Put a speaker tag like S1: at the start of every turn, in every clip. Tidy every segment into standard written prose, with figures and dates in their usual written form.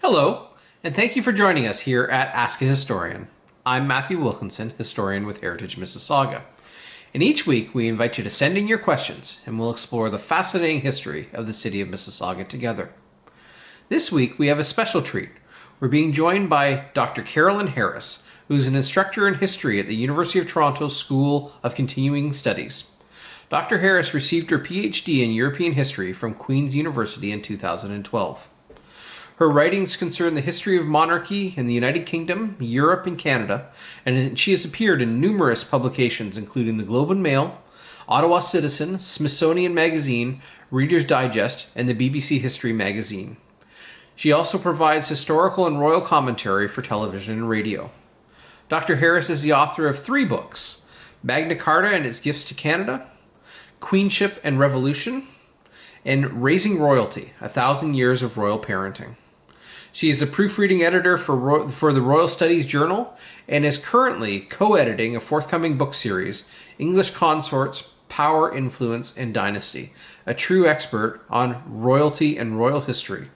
S1: Hello, and thank you for joining us here at Ask a Historian. I'm Matthew Wilkinson, historian with Heritage Mississauga. And each week we invite you to send in your questions and we'll explore the fascinating history of the city of Mississauga together. This week we have a special treat. We're being joined by Dr. Carolyn Harris, who's an instructor in history at the University of Toronto School of Continuing Studies. Dr. Harris received her Ph.D. in European history from Queen's University in 2012. Her writings concern the history of monarchy in the United Kingdom, Europe, and Canada, and she has appeared in numerous publications including the Globe and Mail, Ottawa Citizen, Smithsonian Magazine, Reader's Digest, and the BBC History Magazine. She also provides historical and royal commentary for television and radio. Dr. Harris is the author of 3 books: Magna Carta and Its Gifts to Canada, Queenship and Revolution, and Raising Royalty, 1,000 Years of Royal Parenting. She is a proofreading editor for the Royal Studies Journal and is currently co-editing a forthcoming book series, English Consorts, Power, Influence, and Dynasty, a true expert on royalty and royal history.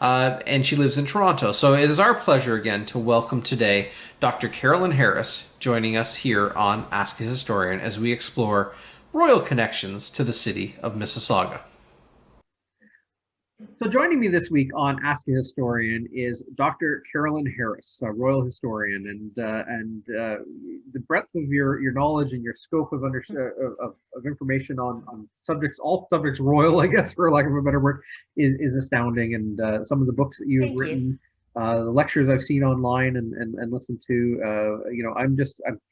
S1: And she lives in Toronto. So it is our pleasure again to welcome today Dr. Carolyn Harris joining us here on Ask a Historian as we explore royal connections to the city of Mississauga. So joining me this week on Ask a Historian is Dr. Carolyn Harris, a royal historian, and the breadth of your knowledge and your scope of information on subjects, all subjects royal, I guess, for lack of a better word, is astounding. And some of the books that you've written, the lectures I've seen online and listened to, I'm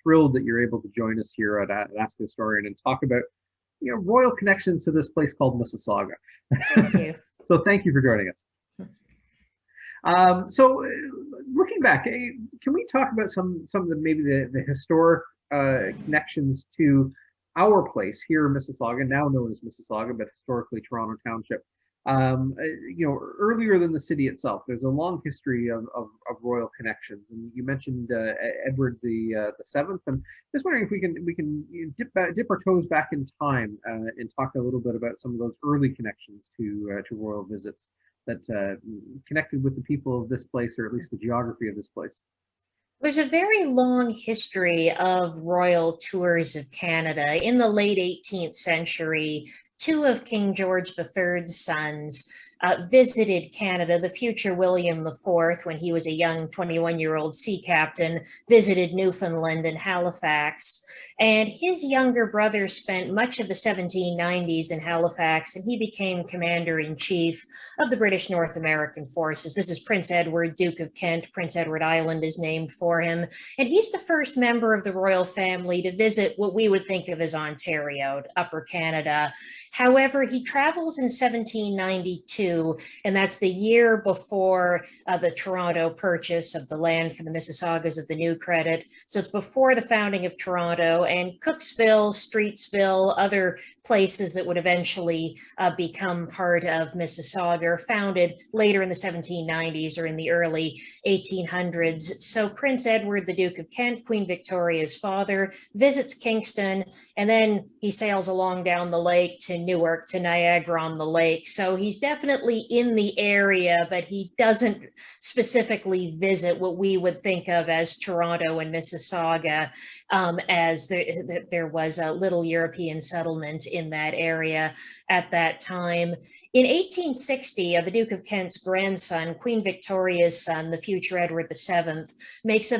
S1: thrilled that you're able to join us here at Ask a Historian and talk about royal connections to this place called Mississauga.
S2: Thank you.
S1: So thank you for joining us. Looking back, can we talk about some of the historic connections to our place here in Mississauga, now known as Mississauga, but historically Toronto Township? Earlier than the city itself, there's a long history of royal connections, and you mentioned Edward the Seventh, and just wondering if we can dip our toes back in time and talk a little bit about some of those early connections to royal visits that connected with the people of this place, or at least the geography of this place.
S2: There's a very long history of royal tours of Canada. In the late 18th century, 2 of King George III's sons visited Canada. The future William IV, when he was a young 21-year-old sea captain, visited Newfoundland and Halifax. And his younger brother spent much of the 1790s in Halifax, and he became commander-in-chief of the British North American forces. This is Prince Edward, Duke of Kent. Prince Edward Island is named for him. And he's the first member of the royal family to visit what we would think of as Ontario, Upper Canada. However, he travels in 1792, and that's the year before the Toronto purchase of the land for the Mississaugas of the New Credit. So it's before the founding of Toronto, and Cooksville, Streetsville, other places that would eventually become part of Mississauga are founded later in the 1790s or in the early 1800s. So Prince Edward, the Duke of Kent, Queen Victoria's father, visits Kingston, and then he sails along down the lake to Newark, to Niagara-on-the-Lake. So he's definitely in the area, but he doesn't specifically visit what we would think of as Toronto and Mississauga, as there was a little European settlement in that area at that time. In 1860, the Duke of Kent's grandson, Queen Victoria's son, the future Edward VII, makes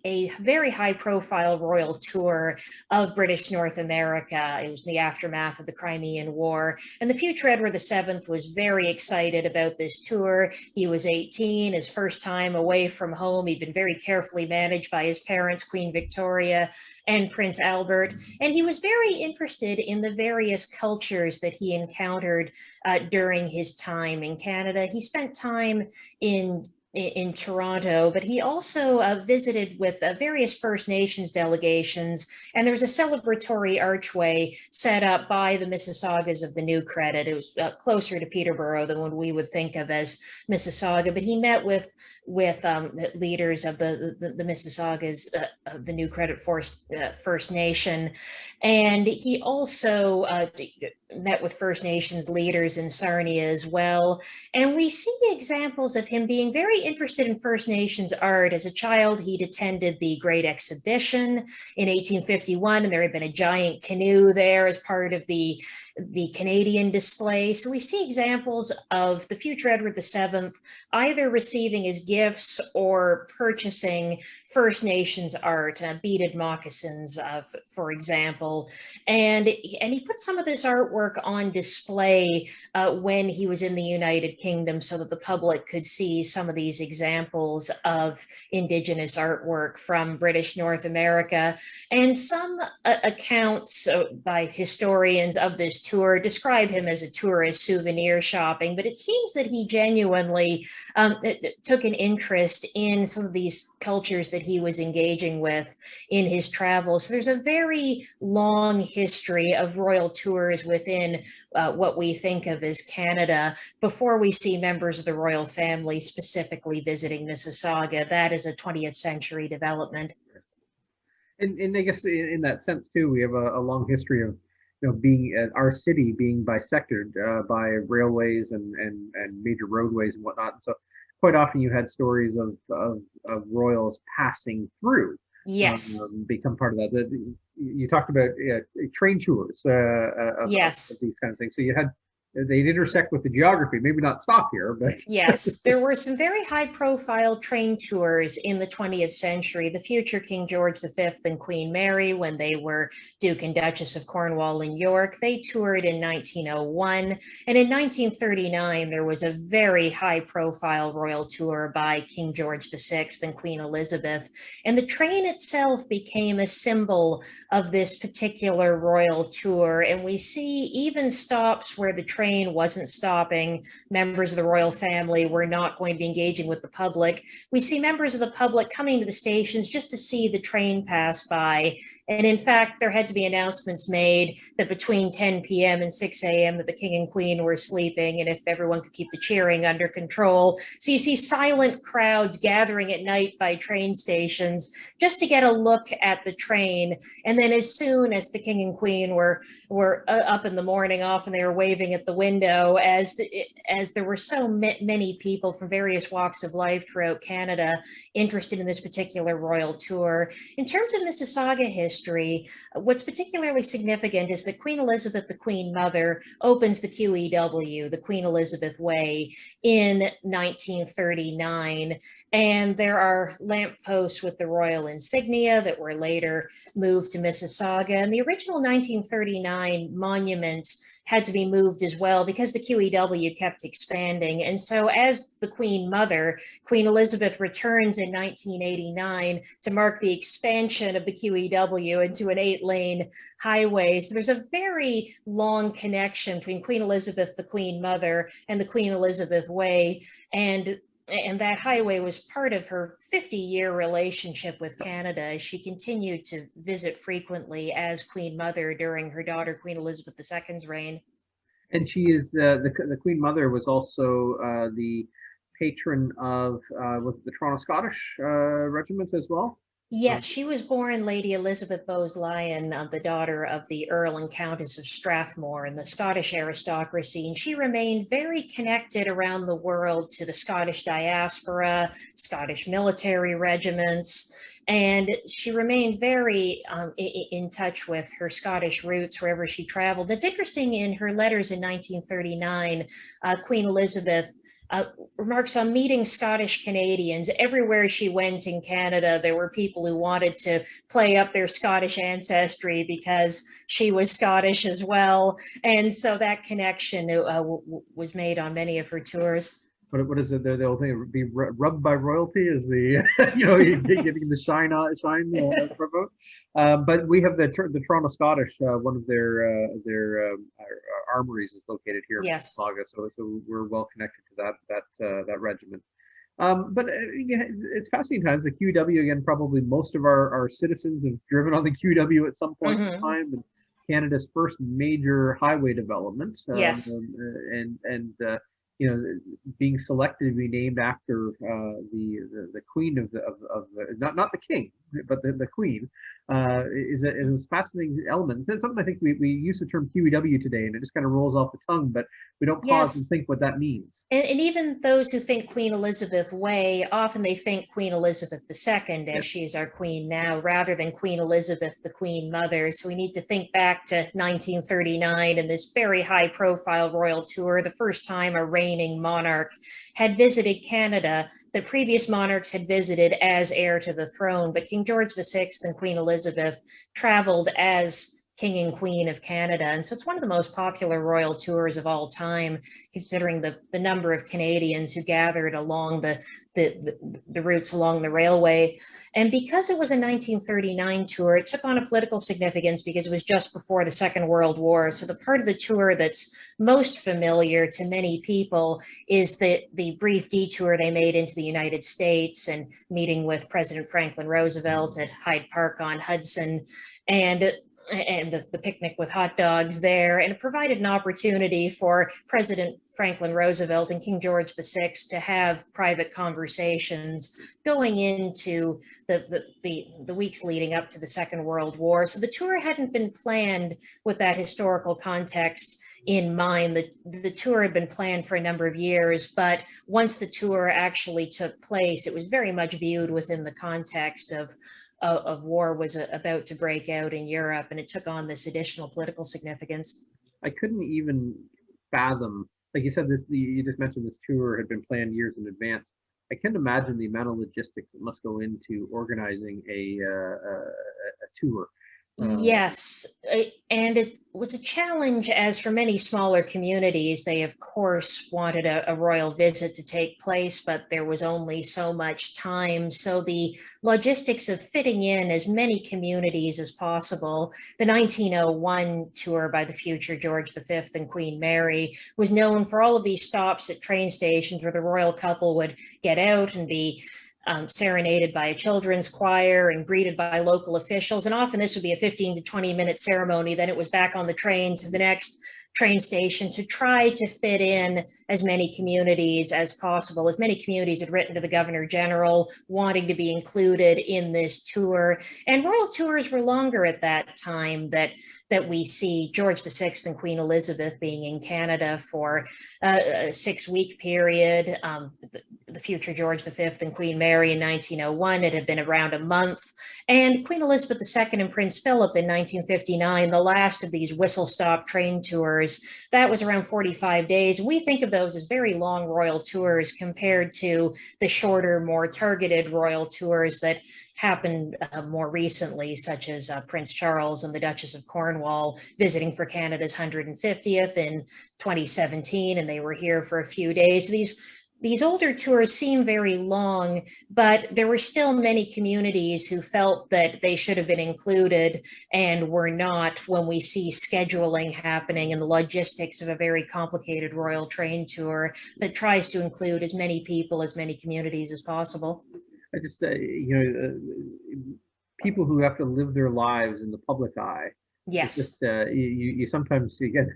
S2: a very high-profile royal tour of British North America. It was in the aftermath of the Crimean War, and the future Edward VII was very excited about this tour. He was 18, his first time away from home. He'd been very carefully managed by his parents, Queen Victoria and Prince Albert, and he was very interested in the various cultures that he encountered during his time in Canada. He spent time in Toronto, but he also visited with various First Nations delegations, and there was a celebratory archway set up by the Mississaugas of the New Credit. It was closer to Peterborough than what we would think of as Mississauga, but he met with leaders of the Mississaugas of the New Credit First Nation, and he also met with First Nations leaders in Sarnia as well. And we see examples of him being very interested in First Nations art. As a child, he'd attended the Great Exhibition in 1851, and there had been a giant canoe there as part of the Canadian display. So we see examples of the future Edward VII either receiving as gifts or purchasing First Nations art, beaded moccasins, for example. And he put some of this artwork on display when he was in the United Kingdom so that the public could see some of these examples of Indigenous artwork from British North America. And some accounts by historians of this tour describe him as a tourist souvenir shopping, but it seems that he genuinely took an interest in some of these cultures that he was engaging with in his travels. So there's a very long history of royal tours within what we think of as Canada before we see members of the royal family specifically visiting Mississauga. That is a 20th century development.
S3: And I guess in that sense too, we have a long history of being our city being bisected by railways and major roadways and whatnot. So quite often you had stories of royals passing through.
S2: Yes.
S3: Become part of that. You talked about train tours
S2: yes.
S3: of these kind of things. So they'd intersect with the geography, maybe not stop here, but
S2: yes, there were some very high-profile train tours in the 20th century. The future King George V and Queen Mary, when they were Duke and Duchess of Cornwall and York, they toured in 1901. And in 1939, there was a very high-profile royal tour by King George VI and Queen Elizabeth. And the train itself became a symbol of this particular royal tour. And we see even stops where the train wasn't stopping, members of the royal family were not going to be engaging with the public. We see members of the public coming to the stations just to see the train pass by. And in fact, there had to be announcements made that between 10 p.m. and 6 a.m. that the king and queen were sleeping, and if everyone could keep the cheering under control. So you see silent crowds gathering at night by train stations just to get a look at the train. And then as soon as the king and queen were up in the morning, often they were waving at the window, as there were so many people from various walks of life throughout Canada interested in this particular royal tour. In terms of Mississauga history, what's particularly significant is that Queen Elizabeth, the Queen Mother, opens the QEW, the Queen Elizabeth Way, in 1939. And there are lampposts with the royal insignia that were later moved to Mississauga. And the original 1939 monument had to be moved as well because the QEW kept expanding. And so as the Queen Mother, Queen Elizabeth returns in 1989 to mark the expansion of the QEW into an 8-lane highway. So there's a very long connection between Queen Elizabeth, the Queen Mother, and the Queen Elizabeth Way. And that highway was part of her 50-year relationship with Canada, as she continued to visit frequently as Queen Mother during her daughter Queen Elizabeth II's reign.
S3: And she is the Queen Mother was also the patron of was it the Toronto Scottish Regiment as well?
S2: Yes, she was born Lady Elizabeth Bowes-Lyon, the daughter of the Earl and Countess of Strathmore and the Scottish aristocracy. And she remained very connected around the world to the Scottish diaspora, Scottish military regiments. And she remained very in touch with her Scottish roots wherever she traveled. It's interesting, in her letters in 1939, Queen Elizabeth remarks on meeting Scottish Canadians. Everywhere she went in Canada, there were people who wanted to play up their Scottish ancestry because she was Scottish as well. And so that connection was made on many of her tours.
S3: What is it? The old thing, be rubbed by royalty is the getting the shine promote. But we have the Toronto Scottish. One of their armories is located here in Mississauga, so we're well connected to that regiment. But it's fascinating times. The QEW, again, probably most of our citizens have driven on the QEW at some point in time, and Canada's first major highway development. Being selected to be named after the queen of the not the king, but the queen is a fascinating element. It's something I think we use the term QEW today, and it just kind of rolls off the tongue, but we don't pause and think what that means.
S2: And even those who think Queen Elizabeth way, often they think Queen Elizabeth II, as she is our queen now, rather than Queen Elizabeth, the Queen Mother. So we need to think back to 1939 and this very high-profile royal tour, the first time a reigning monarch had visited Canada. The previous monarchs had visited as heir to the throne, but King George VI and Queen Elizabeth traveled as King and Queen of Canada. And so it's one of the most popular royal tours of all time, considering the number of Canadians who gathered along the routes along the railway. And because it was a 1939 tour, it took on a political significance because it was just before the Second World War. So the part of the tour that's most familiar to many people is the brief detour they made into the United States and meeting with President Franklin Roosevelt at Hyde Park on Hudson, and the picnic with hot dogs there. And it provided an opportunity for President Franklin Roosevelt and King George VI to have private conversations going into the weeks leading up to the Second World War. So the tour hadn't been planned with that historical context in mind. The tour had been planned for a number of years, but once the tour actually took place, it was very much viewed within the context of war was about to break out in Europe, and it took on this additional political significance.
S3: I couldn't even fathom, like you said, you just mentioned this tour had been planned years in advance. I can't imagine the amount of logistics that must go into organizing a tour.
S2: Yes, and it was a challenge, as for many smaller communities, they of course wanted a royal visit to take place, but there was only so much time. So the logistics of fitting in as many communities as possible. The 1901 tour by the future George V and Queen Mary was known for all of these stops at train stations where the royal couple would get out and be serenaded by a children's choir and greeted by local officials. And often this would be a 15 to 20-minute ceremony. Then it was back on the train to the next train station to try to fit in as many communities as possible. As many communities had written to the Governor General wanting to be included in this tour. And royal tours were longer at that time, that we see George VI and Queen Elizabeth being in Canada for a 6-week period. The future George V and Queen Mary in 1901, it had been around a month. And Queen Elizabeth II and Prince Philip in 1959, the last of these whistle-stop train tours, that was around 45 days. We think of those as very long royal tours compared to the shorter, more targeted royal tours that happened more recently, such as Prince Charles and the Duchess of Cornwall visiting for Canada's 150th in 2017, and they were here for a few days. These older tours seem very long, but there were still many communities who felt that they should have been included and were not, when we see scheduling happening and the logistics of a very complicated royal train tour that tries to include as many people, as many communities as possible.
S3: I just, people who have to live their lives in the public eye.
S2: Yes.
S3: Just, you sometimes you get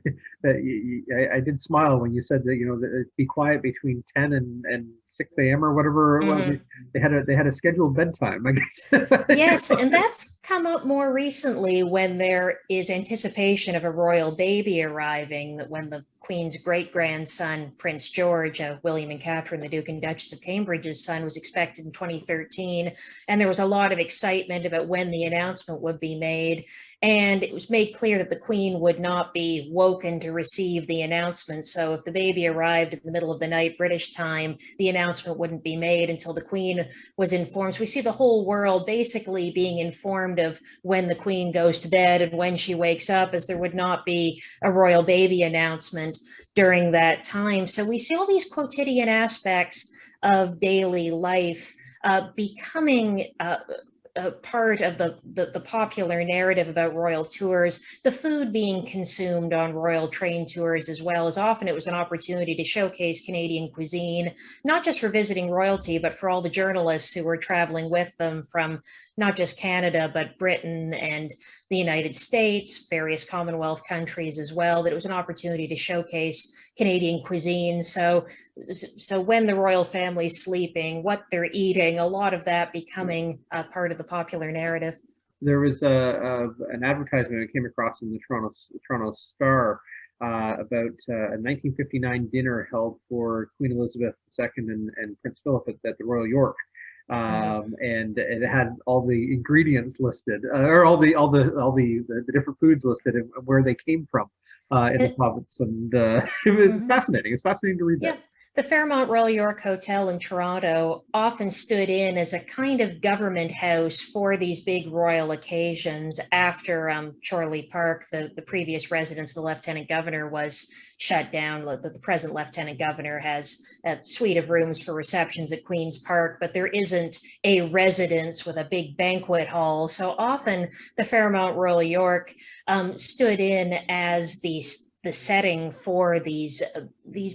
S3: that. I did smile when you said that, that be quiet between 10 and 6 a.m. or whatever. Mm-hmm. They had a scheduled bedtime, I guess.
S2: Yes, and that's come up more recently when there is anticipation of a royal baby arriving, that when the Queen's great-grandson, Prince George, William and Catherine, the Duke and Duchess of Cambridge's son, was expected in 2013. And there was a lot of excitement about when the announcement would be made. And it was made clear that the Queen would not be woken to receive the announcement. So if the baby arrived in the middle of the night, British time, the announcement wouldn't be made until the Queen was informed. So we see the whole world basically being informed of when the Queen goes to bed and when she wakes up, as there would not be a royal baby announcement during that time. So we see all these quotidian aspects of daily life becoming a part of the popular narrative about royal tours. The food being consumed on royal train tours as well, as often it was an opportunity to showcase Canadian cuisine, not just for visiting royalty, but for all the journalists who were traveling with them from not just Canada, but Britain and the United States, various Commonwealth countries as well, that it was an opportunity to showcase Canadian cuisine. So when the royal family's sleeping, what they're eating, a lot of that becoming a part of the popular narrative.
S3: there was an advertisement I came across in the Toronto Star about a 1959 dinner held for Queen Elizabeth II and Prince Philip at the Royal York. And it had all the ingredients listed, or all the different foods listed and where they came from in the province, and it was fascinating. It's fascinating to read that.
S2: The Fairmont Royal York Hotel in Toronto often stood in as a kind of government house for these big royal occasions after Chorley Park, the previous residence of the Lieutenant Governor, was shut down. The present Lieutenant Governor has a suite of rooms for receptions at Queen's Park, but there isn't a residence with a big banquet hall. So often the Fairmont Royal York stood in as the setting for these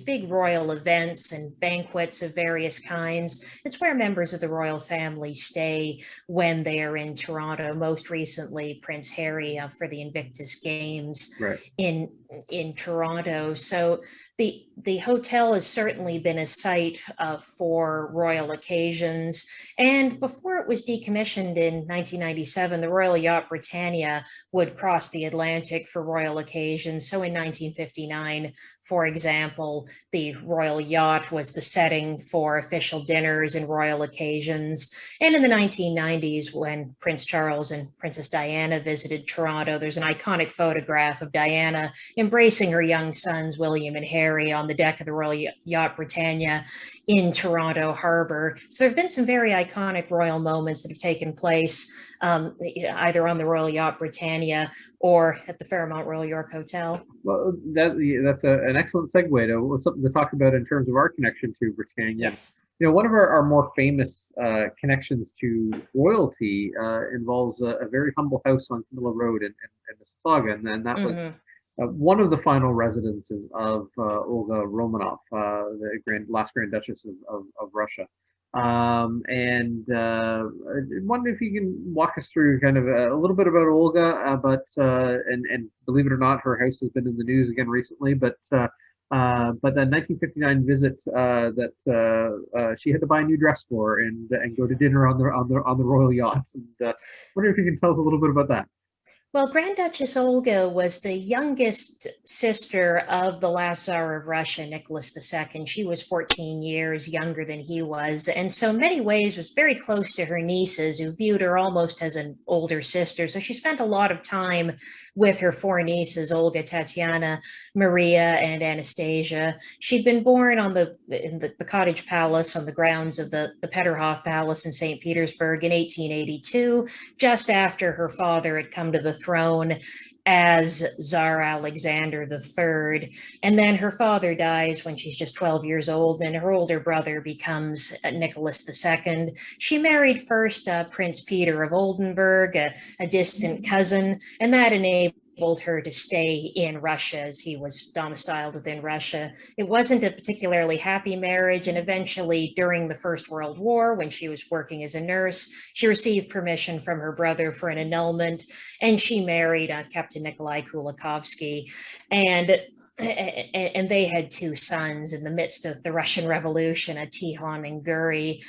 S2: big royal events and banquets of various kinds. It's where members of the royal family stay when they are in Toronto. Most recently, Prince Harry for the Invictus Games in Toronto. So the hotel has certainly been a site for royal occasions. And before it was decommissioned in 1997, the Royal Yacht Britannia would cross the Atlantic for royal occasions. So in 1959, for example, the Royal Yacht was the setting for official dinners and royal occasions. And in the 1990s, when Prince Charles and Princess Diana visited Toronto, there's an iconic photograph of Diana embracing her young sons, William and Harry, on the deck of the Royal Yacht Britannia in Toronto Harbor. So there have been some very iconic royal moments that have taken place either on the Royal Yacht Britannia or at the Fairmont Royal York Hotel.
S3: Well, that's an excellent segue to something to talk about in terms of our connection to Britannia.
S2: Yes.
S3: You know, one of our more famous connections to royalty involves a very humble house on Camilla Road in Mississauga, and then that was one of the final residences of Olga Romanov, the last Grand Duchess of Russia. And I wonder if you can walk us through kind of a little bit about Olga, and believe it or not, her house has been in the news again recently, but the 1959 visit that she had to buy a new dress for and go to dinner on the royal yachts. And wonder if you can tell us a little bit about that.
S2: Well, Grand Duchess Olga was the youngest sister of the last Tsar of Russia, Nicholas II. She was 14 years younger than he was, and so in many ways was very close to her nieces, who viewed her almost as an older sister. So she spent a lot of time with her four nieces, Olga, Tatiana, Maria, and Anastasia. She'd been born in the Cottage Palace on the grounds of the Peterhof Palace in St. Petersburg in 1882, just after her father had come to the throne as Tsar Alexander III. And then her father dies when she's just 12 years old, and her older brother becomes Nicholas II. She married first Prince Peter of Oldenburg, a distant cousin, and that enabled her to stay in Russia as he was domiciled within Russia. It wasn't a particularly happy marriage, and eventually during the First World War, when she was working as a nurse, she received permission from her brother for an annulment, and she married Captain Nikolai Kulikovsky. And they had two sons in the midst of the Russian Revolution, Tihon and Guri.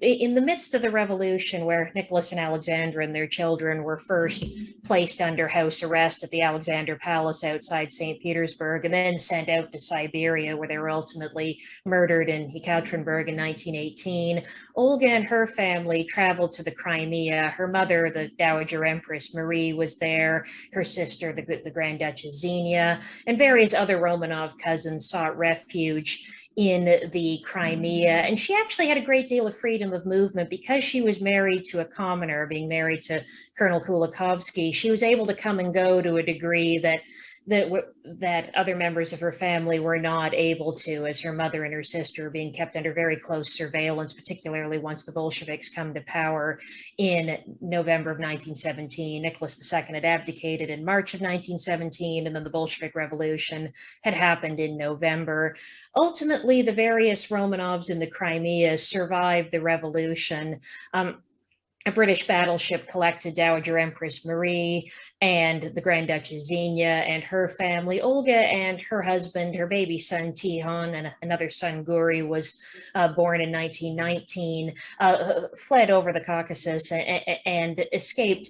S2: In the midst of the revolution, where Nicholas and Alexandra and their children were first placed under house arrest at the Alexander Palace outside St. Petersburg, and then sent out to Siberia, where they were ultimately murdered in Yekaterinburg in 1918, Olga and her family traveled to the Crimea. Her mother, the Dowager Empress Marie, was there. Her sister, the Grand Duchess Xenia, and various other Romanov cousins sought refuge in the Crimea. And she actually had a great deal of freedom of movement because she was married to a commoner, being married to Colonel Kulikovsky. She was able to come and go to a degree that other members of her family were not able to, as her mother and her sister were being kept under very close surveillance, particularly once the Bolsheviks come to power in November of 1917. Nicholas II had abdicated in March of 1917, and then the Bolshevik Revolution had happened in November. Ultimately, the various Romanovs in the Crimea survived the revolution. a British battleship collected Dowager Empress Marie and the Grand Duchess Xenia and her family. Olga and her husband, her baby son Tihon, and another son Guri was born in 1919, fled over the Caucasus and escaped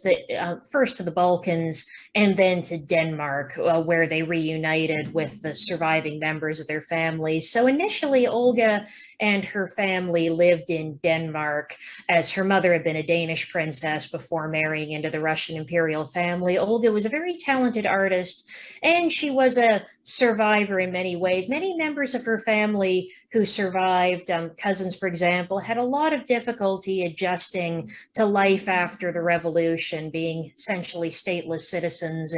S2: first to the Balkans and then to Denmark, where they reunited with the surviving members of their families. So initially, Olga and her family lived in Denmark, as her mother had been a Danish princess before marrying into the Russian imperial family. Olga was a very talented artist, and she was a survivor in many ways. Many members of her family who survived, cousins, for example, had a lot of difficulty adjusting to life after the revolution, being essentially stateless citizens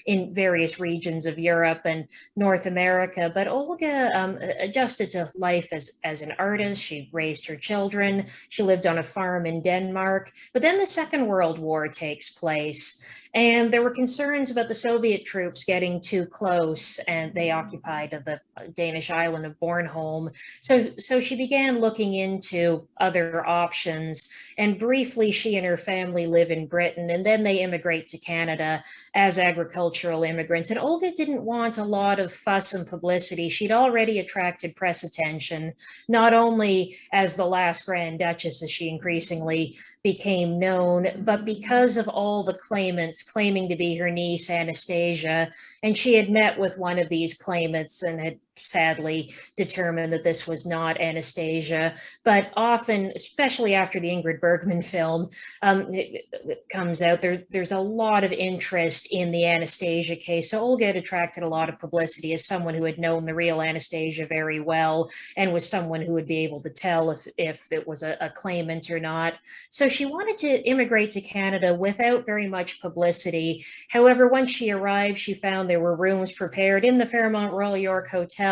S2: in various regions of Europe and North America. But Olga adjusted to life as an artist. She raised her children. She lived on a farm in Denmark. But then the Second World War takes place, and there were concerns about the Soviet troops getting too close, and they occupied the Danish island of Bornholm. So she began looking into other options, and briefly she and her family live in Britain, and then they immigrate to Canada as agricultural immigrants. And Olga didn't want a lot of fuss and publicity. She'd already attracted press attention, not only as the last Grand Duchess, as she increasingly became known, but because of all the claimants claiming to be her niece Anastasia. And she had met with one of these claimants and had sadly determined that this was not Anastasia. But often, especially after the Ingrid Bergman film it comes out, there's a lot of interest in the Anastasia case. So Olga had attracted a lot of publicity as someone who had known the real Anastasia very well and was someone who would be able to tell if it was a claimant or not. So she wanted to immigrate to Canada without very much publicity. However, once she arrived, she found there were rooms prepared in the Fairmont Royal York Hotel.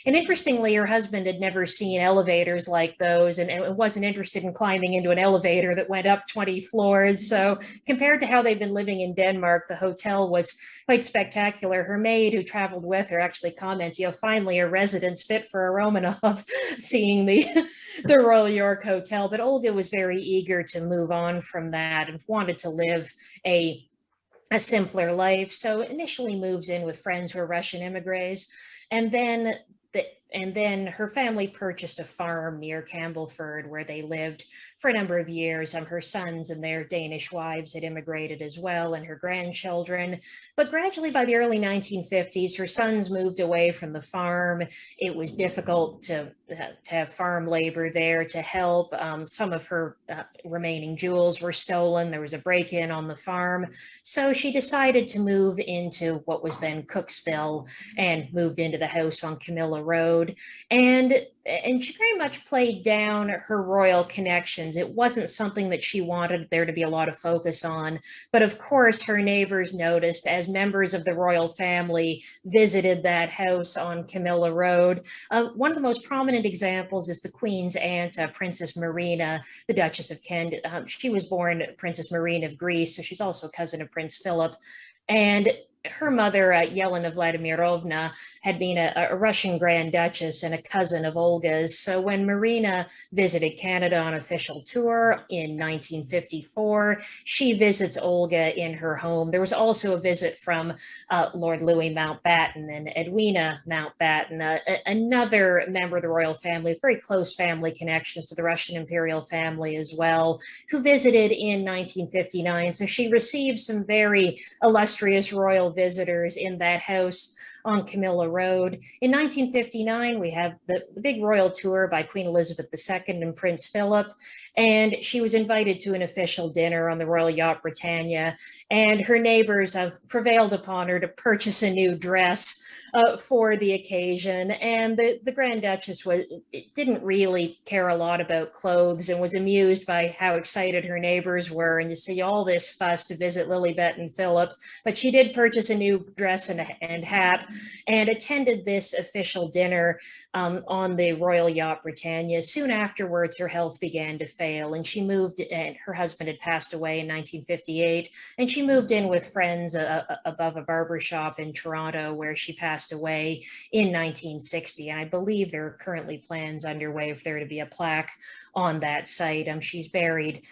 S2: And interestingly, her husband had never seen elevators like those and wasn't interested in climbing into an elevator that went up 20 floors. So compared to how they've been living in Denmark, the hotel was quite spectacular. Her maid, who traveled with her, actually comments, finally a residence fit for a Romanov, seeing the Royal York Hotel. But Olga was very eager to move on from that and wanted to live a simpler life. So initially moves in with friends who are Russian immigrants. And then her family purchased a farm near Campbellford where they lived for a number of years. Her sons and their Danish wives had immigrated as well, and her grandchildren. But gradually, by the early 1950s, her sons moved away from the farm. It was difficult to have farm labor there to help. Some of her remaining jewels were stolen. There was a break-in on the farm. So she decided to move into what was then Cooksville and moved into the house on Camilla Road. And she very much played down her royal connections. It wasn't something that she wanted there to be a lot of focus on. But of course, her neighbors noticed as members of the royal family visited that house on Camilla Road. One of the most prominent examples is the Queen's aunt, Princess Marina, the Duchess of Kent. She was born Princess Marina of Greece, so she's also a cousin of Prince Philip. And her mother, Yelena Vladimirovna, had been a Russian Grand Duchess and a cousin of Olga's. So when Marina visited Canada on official tour in 1954, she visits Olga in her home. There was also a visit from Lord Louis Mountbatten and Edwina Mountbatten, another member of the royal family, with very close family connections to the Russian imperial family as well, who visited in 1959. So she received some very illustrious royal visitors in that house on Camilla Road. In 1959, we have the big royal tour by Queen Elizabeth II and Prince Philip, and she was invited to an official dinner on the Royal Yacht Britannia, and her neighbors prevailed upon her to purchase a new dress for the occasion. And the Grand Duchess didn't really care a lot about clothes and was amused by how excited her neighbors were and to see all this fuss to visit Lilibet and Philip. But she did purchase a new dress and hat and attended this official dinner on the Royal Yacht Britannia. Soon afterwards, her health began to fail, and she moved, and her husband had passed away in 1958, and she moved in with friends above a barber shop in Toronto, where she passed away in 1960. And I believe there are currently plans underway for there to be a plaque on that site. She's buried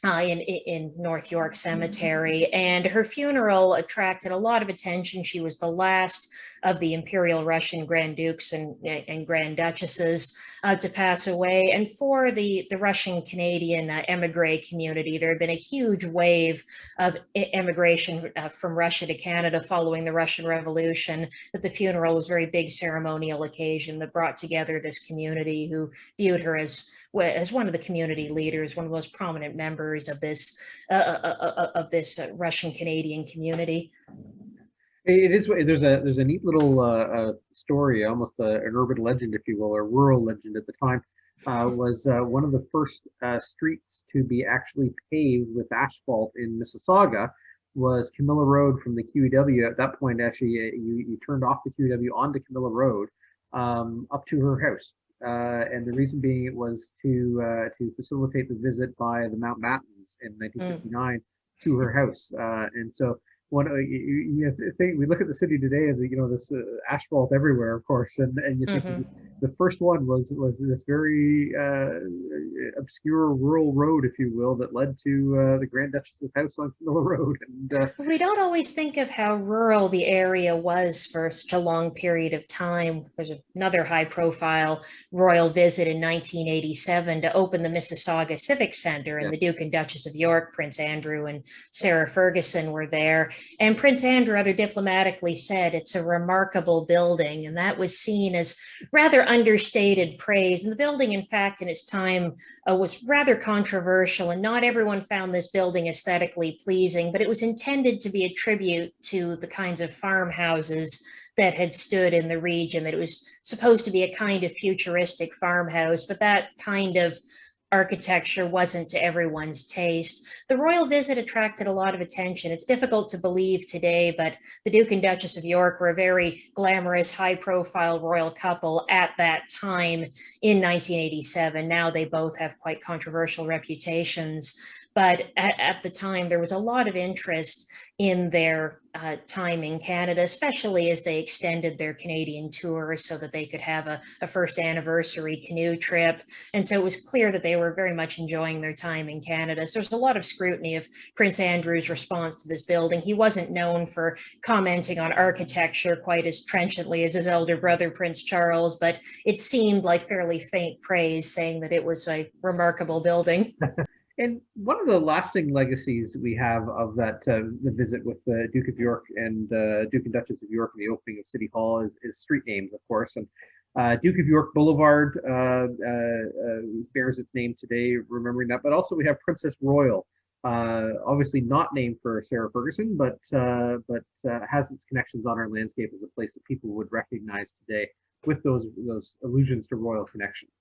S2: in North York Cemetery, and her funeral attracted a lot of attention. She was the last of the Imperial Russian Grand Dukes and Grand Duchesses to pass away. And for the Russian Canadian emigre community, there had been a huge wave of immigration from Russia to Canada following the Russian Revolution, that the funeral was a very big ceremonial occasion that brought together this community who viewed her as one of the community leaders, one of the most prominent members of this Russian Canadian community.
S3: It is. There's a neat little story, almost an urban legend, if you will, or rural legend at the time. Was one of the first streets to be actually paved with asphalt in Mississauga was Camilla Road from the QEW. At that point, actually, you turned off the QEW onto Camilla Road up to her house. And the reason being it was to facilitate the visit by the Mountbattens in 1959 to her house. And so you think we look at the city today as this asphalt everywhere, of course, and you think the first one was this very obscure rural road, if you will, that led to the Grand Duchess's house on Camilla Road. And
S2: we don't always think of how rural the area was for such a long period of time. There's another high-profile royal visit in 1987 to open the Mississauga Civic Center, and the Duke and Duchess of York, Prince Andrew and Sarah Ferguson were there. And Prince Andrew rather diplomatically said it's a remarkable building, and that was seen as rather understated praise. And the building, in fact, in its time was rather controversial, and not everyone found this building aesthetically pleasing, but it was intended to be a tribute to the kinds of farmhouses that had stood in the region, that it was supposed to be a kind of futuristic farmhouse, but that kind of architecture wasn't to everyone's taste. The royal visit attracted a lot of attention. It's difficult to believe today, but the Duke and Duchess of York were a very glamorous, high-profile royal couple at that time in 1987. Now they both have quite controversial reputations. But at the time, there was a lot of interest in their time in Canada, especially as they extended their Canadian tour so that they could have a first anniversary canoe trip. And so it was clear that they were very much enjoying their time in Canada. So there's a lot of scrutiny of Prince Andrew's response to this building. He wasn't known for commenting on architecture quite as trenchantly as his elder brother, Prince Charles, but it seemed like fairly faint praise, saying that it was a remarkable building.
S3: And one of the lasting legacies we have of that the visit with the Duke of York and Duke and Duchess of York and the opening of City Hall is street names, of course. And Duke of York Boulevard bears its name today, remembering that. But also we have Princess Royal, obviously not named for Sarah Ferguson, but has its connections on our landscape as a place that people would recognize today with those allusions to royal connections.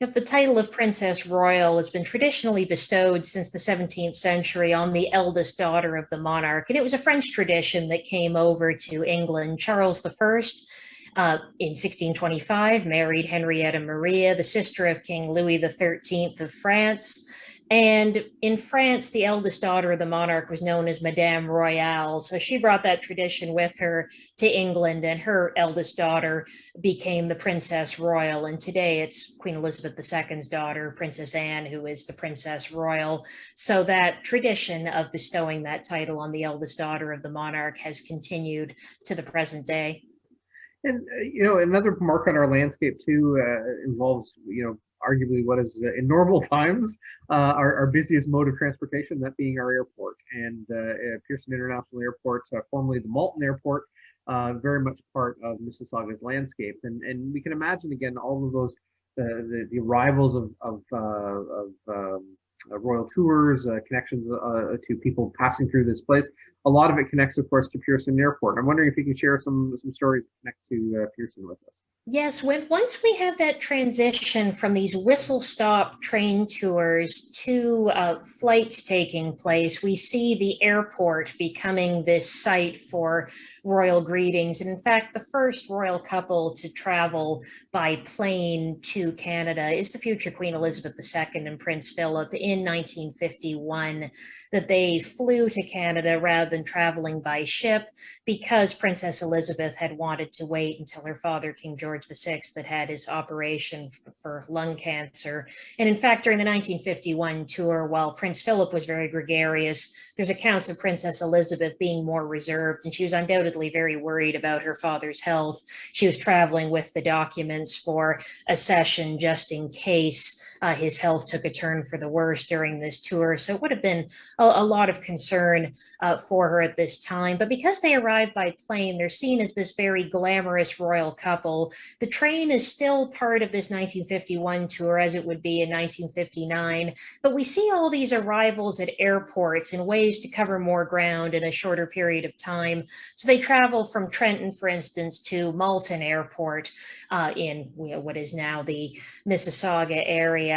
S2: Yep, the title of Princess Royal has been traditionally bestowed since the 17th century on the eldest daughter of the monarch, and it was a French tradition that came over to England. Charles I, in 1625, married Henrietta Maria, the sister of King Louis XIII of France. And in France, the eldest daughter of the monarch was known as Madame Royale. So she brought that tradition with her to England, and her eldest daughter became the Princess Royal. And today it's Queen Elizabeth II's daughter, Princess Anne, who is the Princess Royal. So that tradition of bestowing that title on the eldest daughter of the monarch has continued to the present day.
S3: And, another mark on our landscape too involves, arguably what is in normal times our busiest mode of transportation, that being our airport. And Pearson International Airport, formerly the Malton Airport, very much part of Mississauga's landscape. And we can imagine again all of those the arrivals of royal tours, connections to people passing through this place. A lot of it connects, of course, to Pearson Airport. I'm wondering if you can share some stories that connect to Pearson with us.
S2: Yes, once we have that transition from these whistle-stop train tours to flights taking place, we see the airport becoming this site for royal greetings. And in fact, the first royal couple to travel by plane to Canada is the future Queen Elizabeth II and Prince Philip in 1951, that they flew to Canada rather than traveling by ship, because Princess Elizabeth had wanted to wait until her father, King George VI, had had his operation for lung cancer. And in fact, during the 1951 tour, while Prince Philip was very gregarious, there's accounts of Princess Elizabeth being more reserved, and she was undoubtedly very worried about her father's health. She was traveling with the documents for accession just in case his health took a turn for the worse during this tour. So it would have been a lot of concern for her at this time. But because they arrived by plane, they're seen as this very glamorous royal couple. The train is still part of this 1951 tour, as it would be in 1959. But we see all these arrivals at airports in ways to cover more ground in a shorter period of time. So they travel from Trenton, for instance, to Malton Airport in what is now the Mississauga area.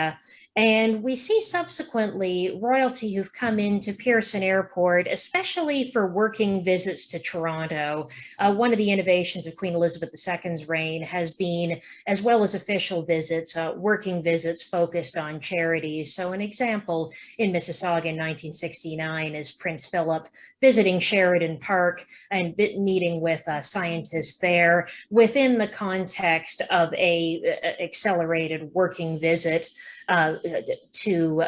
S2: And we see subsequently royalty who've come into Pearson Airport, especially for working visits to Toronto. One of the innovations of Queen Elizabeth II's reign has been, as well as official visits, working visits focused on charities. So an example in Mississauga in 1969 is Prince Philip visiting Sheridan Park and meeting with scientists there within the context of a accelerated working visit to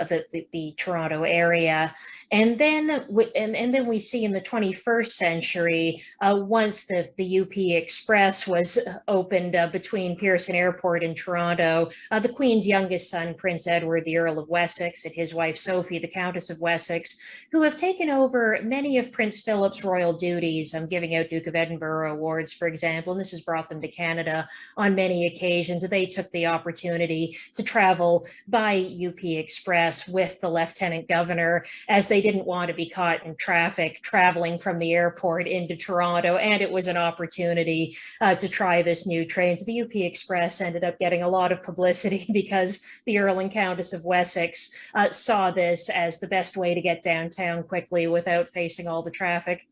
S2: the Toronto area. And then we see in the 21st century, once the UP Express was opened between Pearson Airport and Toronto, the Queen's youngest son, Prince Edward, the Earl of Wessex, and his wife Sophie, the Countess of Wessex, who have taken over many of Prince Philip's royal duties, giving out Duke of Edinburgh awards, for example, and this has brought them to Canada on many occasions. They took the opportunity to travel by UP Express with the Lieutenant Governor, as they didn't want to be caught in traffic traveling from the airport into Toronto, and it was an opportunity to try this new train. So the UP Express ended up getting a lot of publicity because the Earl and Countess of Wessex saw this as the best way to get downtown quickly without facing all the traffic.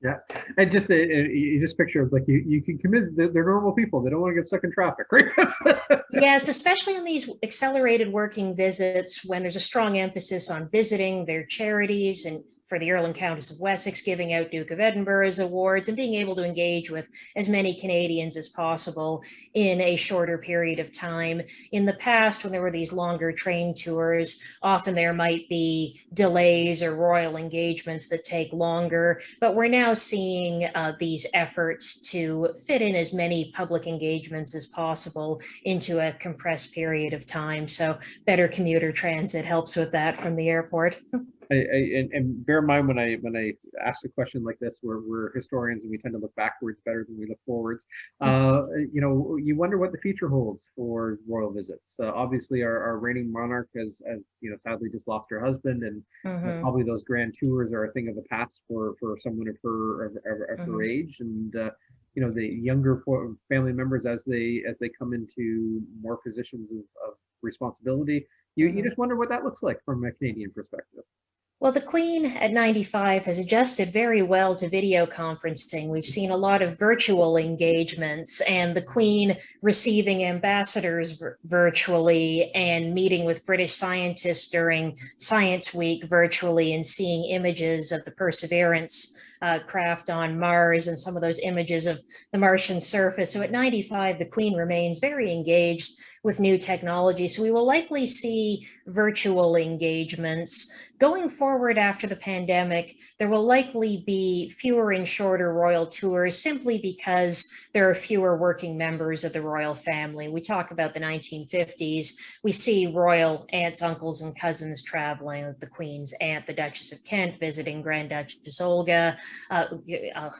S3: Yeah, and just you just picture like you can convince they're normal people. They don't want to get stuck in traffic, right?
S2: Yes, especially on these accelerated working visits when there's a strong emphasis on visiting their charities, and for the Earl and Countess of Wessex, giving out Duke of Edinburgh's awards and being able to engage with as many Canadians as possible in a shorter period of time. In the past, when there were these longer train tours, often there might be delays or royal engagements that take longer, but we're now seeing these efforts to fit in as many public engagements as possible into a compressed period of time. So better commuter transit helps with that from the airport.
S3: And bear in mind when I ask a question like this, we're historians and we tend to look backwards better than we look forwards. You wonder what the future holds for royal visits. Obviously, our reigning monarch has sadly just lost her husband, and probably those grand tours are a thing of the past for someone of her age, and the younger family members as they come into more positions of responsibility. You just wonder what that looks like from a Canadian perspective.
S2: Well, the Queen at 95 has adjusted very well to video conferencing. We've seen a lot of virtual engagements, and the Queen receiving ambassadors virtually and meeting with British scientists during Science Week virtually, and seeing images of the Perseverance craft on Mars and some of those images of the Martian surface. So at 95, the Queen remains very engaged with new technology. So we will likely see virtual engagements. Going forward after the pandemic, there will likely be fewer and shorter royal tours simply because there are fewer working members of the royal family. We talk about the 1950s. We see royal aunts, uncles, and cousins traveling, the Queen's aunt, the Duchess of Kent, visiting Grand Duchess Olga,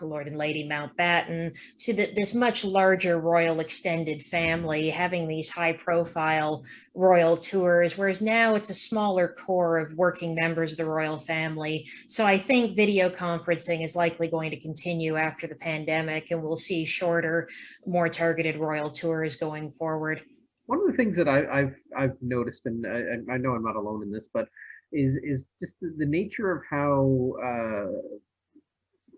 S2: Lord and Lady Mountbatten. So that this much larger royal extended family having these high-profile royal tours, whereas now it's a smaller core of working members of the royal family. So I think video conferencing is likely going to continue after the pandemic, and we'll see shorter, more targeted royal tours going forward.
S3: One of the things that I've noticed, and I know I'm not alone in this, but is just the nature of how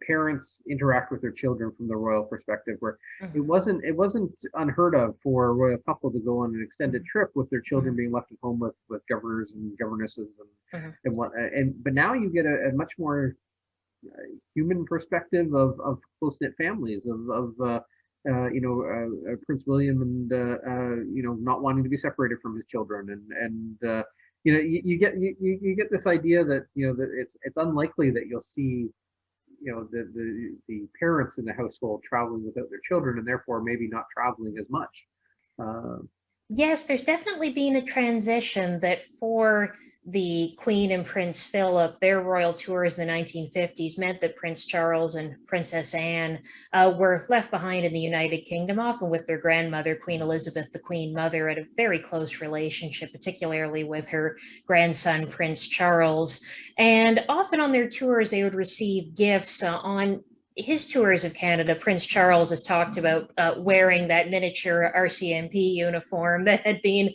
S3: parents interact with their children from the royal perspective, where it wasn't unheard of for a royal couple to go on an extended trip with their children being left at home with governors and governesses but now you get a much more human perspective of close-knit families, Prince William and not wanting to be separated from his children, you get this idea that that it's unlikely that you'll see the parents in the household traveling without their children, and therefore maybe not traveling as much.
S2: Yes, there's definitely been a transition that for the Queen and Prince Philip, their royal tours in the 1950s meant that Prince Charles and Princess Anne were left behind in the United Kingdom, often with their grandmother, Queen Elizabeth, the Queen Mother, at a very close relationship, particularly with her grandson, Prince Charles. And often on their tours, they would receive gifts on his tours of Canada. Prince Charles has talked about wearing that miniature RCMP uniform that had been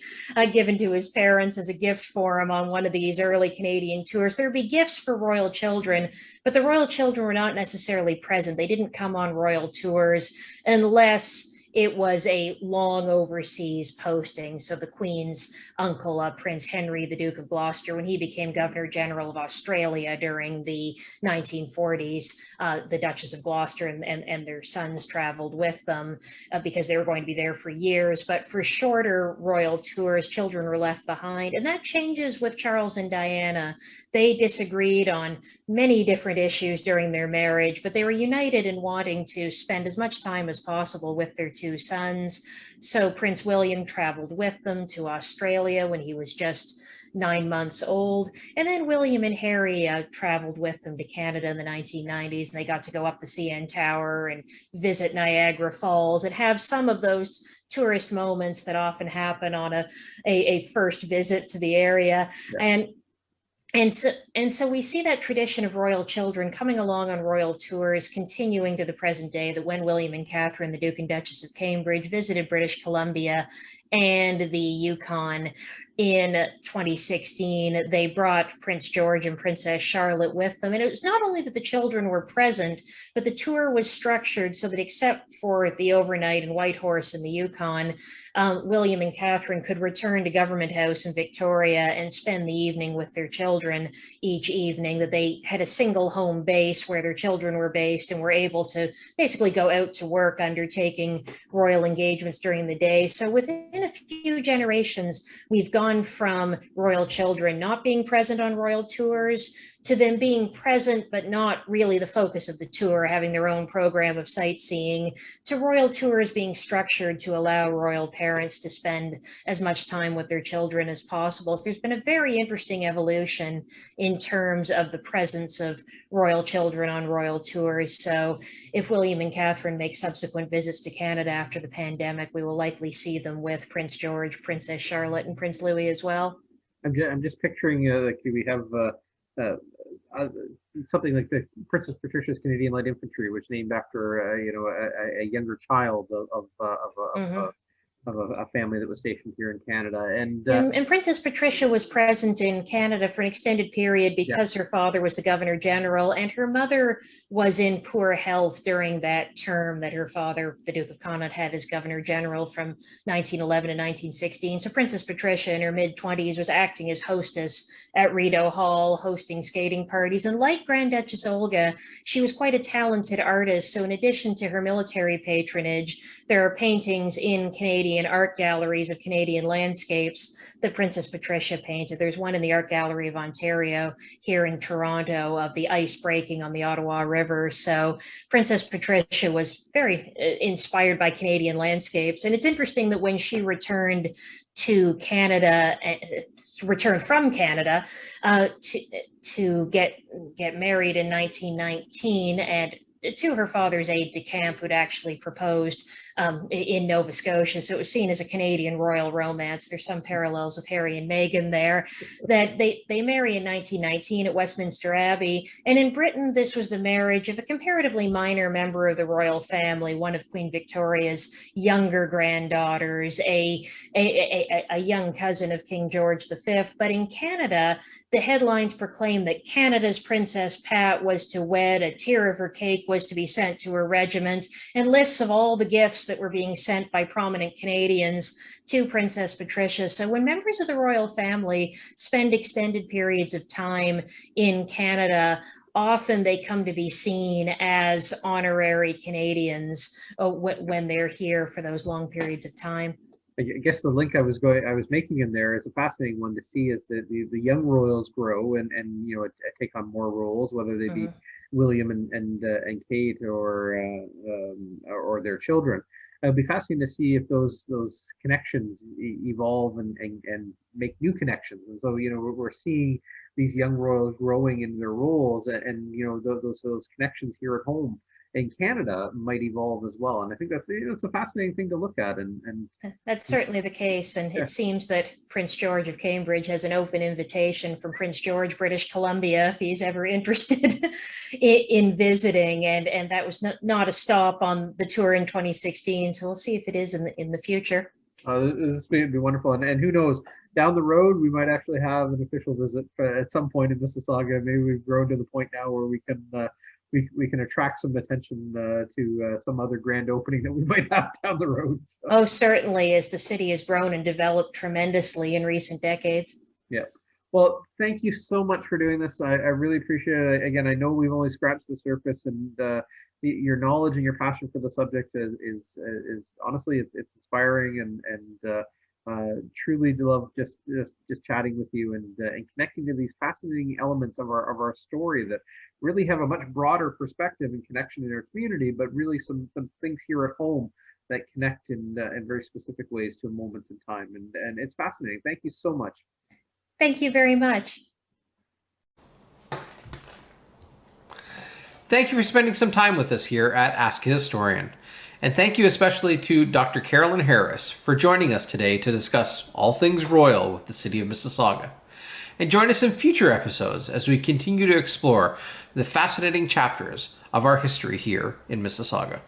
S2: given to his parents as a gift for him on one of these early Canadian tours. There would be gifts for royal children, but the royal children were not necessarily present. They didn't come on royal tours unless it was a long overseas posting. So the Queen's uncle, Prince Henry, the Duke of Gloucester, when he became Governor General of Australia during the 1940s, the Duchess of Gloucester and their sons traveled with them because they were going to be there for years. But for shorter royal tours, children were left behind. And that changes with Charles and Diana. They disagreed on many different issues during their marriage, but they were united in wanting to spend as much time as possible with their two sons. So Prince William traveled with them to Australia when he was just 9 months old. And then William and Harry traveled with them to Canada in the 1990s, and they got to go up the CN Tower and visit Niagara Falls and have some of those tourist moments that often happen on a first visit to the area. Yeah. And so we see that tradition of royal children coming along on royal tours, continuing to the present day, that when William and Catherine, the Duke and Duchess of Cambridge, visited British Columbia and the Yukon in 2016, they brought Prince George and Princess Charlotte with them. And it was not only that the children were present, but the tour was structured so that except for the overnight in Whitehorse in the Yukon, William and Catherine could return to Government House in Victoria and spend the evening with their children each evening, that they had a single home base where their children were based and were able to basically go out to work undertaking royal engagements during the day. So within a few generations, we've gone from royal children not being present on royal tours to them being present, but not really the focus of the tour, having their own program of sightseeing, to royal tours being structured to allow royal parents to spend as much time with their children as possible. So there's been a very interesting evolution in terms of the presence of royal children on royal tours. So if William and Catherine make subsequent visits to Canada after the pandemic, we will likely see them with Prince George, Princess Charlotte, and Prince Louis as well.
S3: I'm just picturing like we have something like the Princess Patricia's Canadian Light Infantry, which named after a younger child of a family that was stationed here in Canada. And
S2: Princess Patricia was present in Canada for an extended period because her father was the Governor General, and her mother was in poor health during that term that her father, the Duke of Connaught, had as Governor General from 1911 to 1916. So Princess Patricia in her mid-20s was acting as hostess at Rideau Hall, hosting skating parties. And like Grand Duchess Olga, she was quite a talented artist. So in addition to her military patronage, there are paintings in Canadian art galleries of Canadian landscapes that Princess Patricia painted. There's one in the Art Gallery of Ontario here in Toronto of the ice breaking on the Ottawa River. So Princess Patricia was very inspired by Canadian landscapes. And it's interesting that when she returned to Canada, returned from Canada to get married in 1919, and to her father's aide-de-camp, who'd actually proposed in Nova Scotia. So it was seen as a Canadian royal romance. There's some parallels with Harry and Meghan there, that they marry in 1919 at Westminster Abbey. And in Britain, this was the marriage of a comparatively minor member of the royal family, one of Queen Victoria's younger granddaughters, a young cousin of King George V. But in Canada, the headlines proclaim that Canada's Princess Pat was to wed, a tier of her cake was to be sent to her regiment, and lists of all the gifts that were being sent by prominent Canadians to Princess Patricia. So when members of the royal family spend extended periods of time in Canada, often they come to be seen as honorary Canadians when they're here for those long periods of time.
S3: I guess the link I was making in there is a fascinating one to see, is that the young royals grow and take on more roles, whether they be William and Kate or their children. It'll be fascinating to see if those connections evolve and make new connections. And so we're seeing these young royals growing in their roles, and those connections here at home in Canada might evolve as well. And I think that's it's a fascinating thing to look at. And
S2: that's certainly the case. And it seems that Prince George of Cambridge has an open invitation from Prince George, British Columbia, if he's ever interested in visiting. And that was not a stop on the tour in 2016. So we'll see if it is in the future.
S3: This would be wonderful. And who knows, down the road, we might actually have an official visit at some point in Mississauga. Maybe we've grown to the point now where we can attract some attention to some other grand opening that we might have down the road. So.
S2: Oh, certainly, as the city has grown and developed tremendously in recent decades.
S3: Yeah. Well, thank you so much for doing this. I really appreciate it. Again, I know we've only scratched the surface, and your knowledge and your passion for the subject is honestly, it's inspiring, and truly love just chatting with you and connecting to these fascinating elements of our story that really have a much broader perspective and connection in our community, but really some things here at home that connect in very specific ways to moments in time. And it's fascinating. Thank you so much.
S2: Thank you very much.
S1: Thank you for spending some time with us here at Ask a Historian. And thank you especially to Dr. Carolyn Harris for joining us today to discuss all things royal with the city of Mississauga. And join us in future episodes as we continue to explore the fascinating chapters of our history here in Mississauga.